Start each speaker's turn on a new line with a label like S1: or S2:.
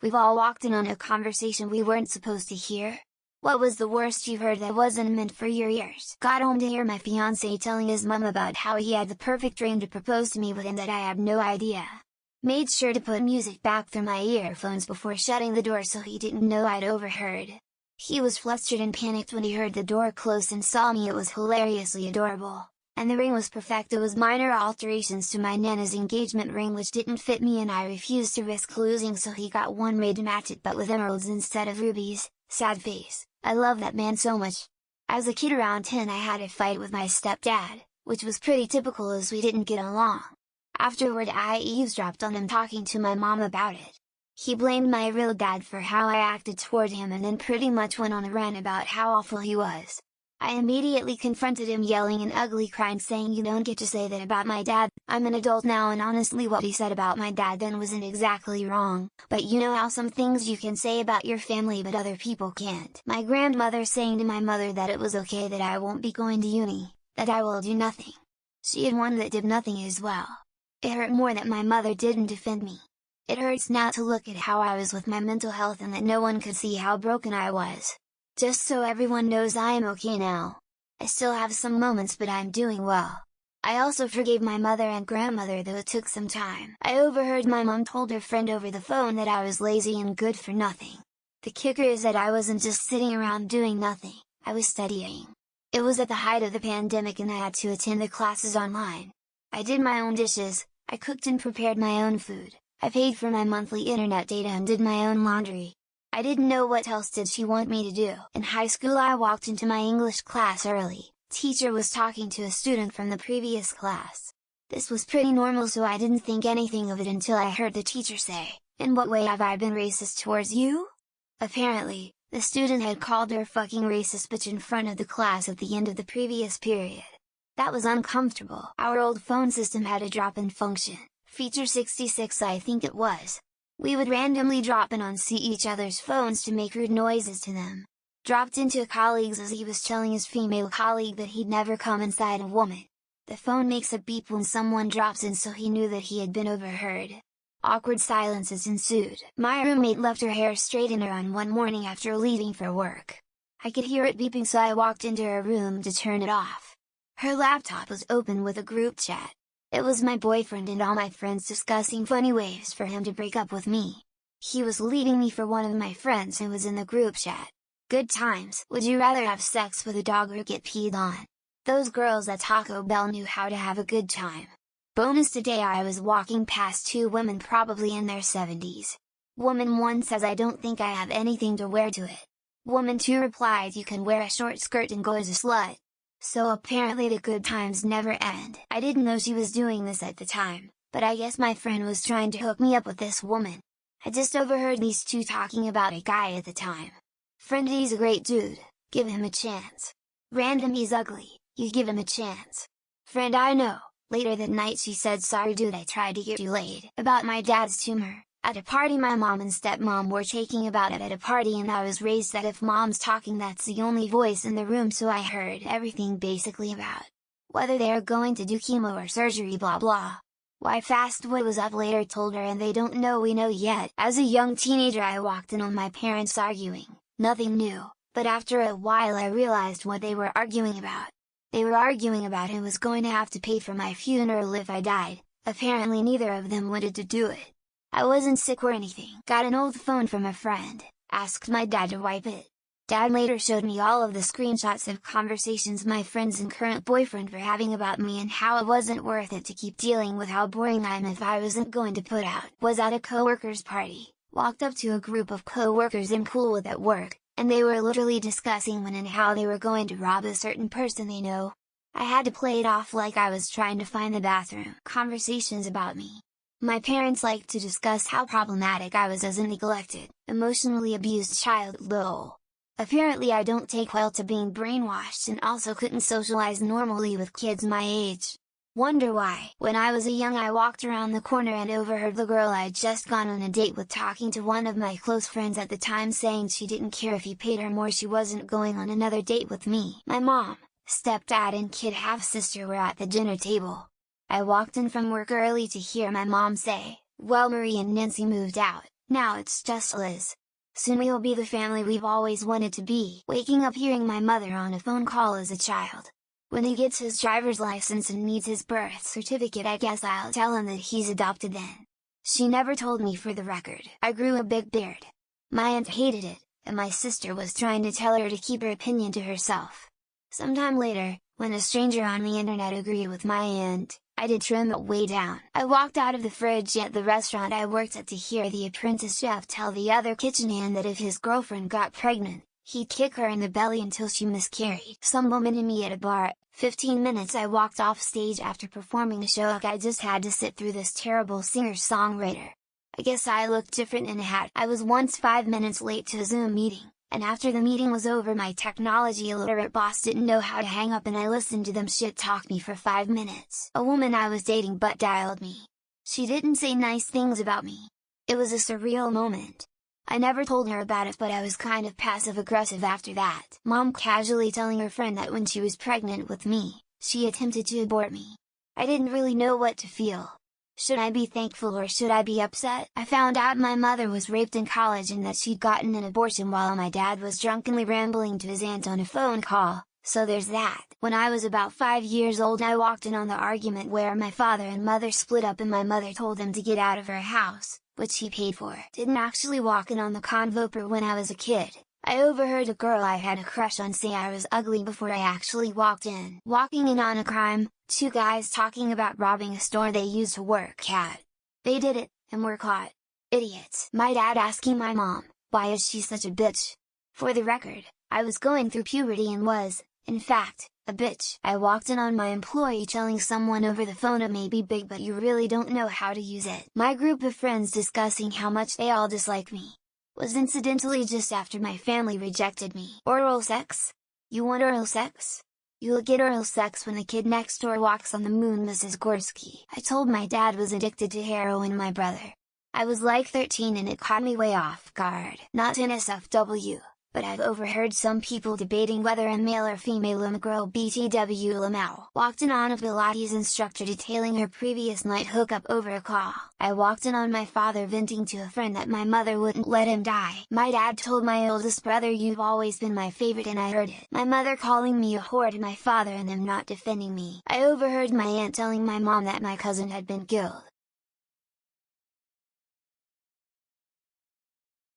S1: We've all walked in on a conversation we weren't supposed to hear. What was the worst you've heard that wasn't meant for your ears? Got home to hear my fiancé telling his mom about how he had the perfect dream to propose to me with and that I had no idea. Made sure to put music back through my earphones before shutting the door so he didn't know I'd overheard. He was flustered and panicked when he heard the door close and saw me. It was hilariously adorable. And the ring was perfect. It was minor alterations to my Nana's engagement ring which didn't fit me and I refused to risk losing, so he got one made to match it but with emeralds instead of rubies. Sad face. I love that man so much. As a kid around 10 I had a fight with my stepdad, which was pretty typical as we didn't get along. Afterward I eavesdropped on him talking to my mom about it. He blamed my real dad for how I acted toward him and then pretty much went on a rant about how awful he was. I immediately confronted him, yelling and ugly crying, saying, "You don't get to say that about my dad. I'm an adult now and honestly what he said about my dad then wasn't exactly wrong, but you know how some things you can say about your family but other people can't." My grandmother saying to my mother that it was okay that I won't be going to uni, that I will do nothing. She had one that did nothing as well. It hurt more that my mother didn't defend me. It hurts now to look at how I was with my mental health and that no one could see how broken I was. Just so everyone knows, I am okay now. I still have some moments but I'm doing well. I also forgave my mother and grandmother, though it took some time. I overheard my mom told her friend over the phone that I was lazy and good for nothing. The kicker is that I wasn't just sitting around doing nothing, I was studying. It was at the height of the pandemic and I had to attend the classes online. I did my own dishes, I cooked and prepared my own food, I paid for my monthly internet data and did my own laundry. I didn't know what else did she want me to do. In high school I walked into my English class early. Teacher was talking to a student from the previous class. This was pretty normal, so I didn't think anything of it until I heard the teacher say, "In what way have I been racist towards you?" Apparently, the student had called her fucking racist bitch in front of the class at the end of the previous period. That was uncomfortable. Our old phone system had a drop-in function, feature 66 I think it was. We would randomly drop in on see each other's phones to make rude noises to them. Dropped into a colleague's as he was telling his female colleague that he'd never come inside a woman. The phone makes a beep when someone drops in, so he knew that he had been overheard. Awkward silences ensued. My roommate left her hair straightener on one morning after leaving for work. I could hear it beeping, so I walked into her room to turn it off. Her laptop was open with a group chat. It was my boyfriend and all my friends discussing funny ways for him to break up with me. He was leaving me for one of my friends who was in the group chat. Good times. Would you rather have sex with a dog or get peed on? Those girls at Taco Bell knew how to have a good time. Bonus: today I was walking past two women probably in their 70s. Woman 1 says, "I don't think I have anything to wear to it." Woman 2 replied, "You can wear a short skirt and go as a slut." So apparently the good times never end. I didn't know she was doing this at the time, but I guess my friend was trying to hook me up with this woman. I just overheard these two talking about a guy at the time. Friend: "He's a great dude, give him a chance." Random: "He's ugly, you give him a chance." Friend: "I know." Later that night she said, "Sorry dude, I tried to get you laid." About my dad's tumor. At a party my mom and stepmom were talking about it at a party, and I was raised that if mom's talking that's the only voice in the room, so I heard everything basically about whether they are going to do chemo or surgery, blah blah. Why Fastwood was up later told her, and they don't know we know yet. As a young teenager I walked in on my parents arguing, nothing new, but after a while I realized what they were arguing about. They were arguing about who was going to have to pay for my funeral if I died. Apparently neither of them wanted to do it. I wasn't sick or anything. Got an old phone from a friend, asked my dad to wipe it. Dad later showed me all of the screenshots of conversations my friends and current boyfriend were having about me and how it wasn't worth it to keep dealing with how boring I am if I wasn't going to put out. Was at a coworker's party, walked up to a group of coworkers I'm cool with at work, and they were literally discussing when and how they were going to rob a certain person they know. I had to play it off like I was trying to find the bathroom. Conversations about me. My parents liked to discuss how problematic I was as a neglected, emotionally abused child. Lol. Apparently I don't take well to being brainwashed and also couldn't socialize normally with kids my age. Wonder why. When I was young I walked around the corner and overheard the girl I'd just gone on a date with talking to one of my close friends at the time, saying she didn't care if he paid her more, she wasn't going on another date with me. My mom, stepdad and kid half-sister were at the dinner table. I walked in from work early to hear my mom say, "Well, Marie and Nancy moved out, Now it's just Liz. Soon we'll be the family we've always wanted to be. Waking up hearing my mother on a phone call as a child. When he gets his driver's license and needs his birth certificate, I guess I'll tell him that he's adopted then. She never told me, for the record. I grew a big beard. My aunt hated it, and my sister was trying to tell her to keep her opinion to herself. Sometime later, when a stranger on the internet agreed with my aunt, I did trim it way down. I walked out of the fridge at the restaurant I worked at to hear the apprentice chef tell the other kitchen hand that if his girlfriend got pregnant, he'd kick her in the belly until she miscarried. Some woman in me at a bar. 15 minutes I walked off stage after performing a show like I just had to sit through this terrible singer-songwriter. I guess I looked different in a hat. I was once 5 minutes late to a Zoom meeting, and after the meeting was over my technology illiterate boss didn't know how to hang up and I listened to them shit talk me for 5 minutes. A woman I was dating butt dialed me. She didn't say nice things about me. It was a surreal moment. I never told her about it, but I was kind of passive-aggressive after that. Mom casually telling her friend that when she was pregnant with me, she attempted to abort me. I didn't really know what to feel. Should I be thankful or should I be upset? I found out my mother was raped in college and that she'd gotten an abortion while my dad was drunkenly rambling to his aunt on a phone call, so there's that. When I was about 5 years old, I walked in on the argument where my father and mother split up and my mother told him to get out of her house, which he paid for. Didn't actually walk in on the convo, but when I was a kid, I overheard a girl I had a crush on say I was ugly before I actually walked in. Walking in on a crime, 2 guys talking about robbing a store they used to work at. They did it, and were caught. Idiots. My dad asking my mom, why is she such a bitch? For the record, I was going through puberty and was, in fact, a bitch. I walked in on my employee telling someone over the phone it may be big but you really don't know how to use it. My group of friends discussing how much they all dislike me. Was incidentally just after my family rejected me. Oral sex? You want oral sex? You'll get oral sex when the kid next door walks on the moon, Mrs. Gorski. I told my dad was addicted to heroin, my brother. I was like 13 and it caught me way off guard. Not in SFW. But I've overheard some people debating whether a male or female girl BTW Lamau. Walked in on a Pilates instructor detailing her previous night hookup over a call. I walked in on my father venting to a friend that my mother wouldn't let him die. My dad told my oldest brother you've always been my favorite and I heard it. My mother calling me a whore to my father and them not defending me. I overheard my aunt telling my mom that my cousin had been killed.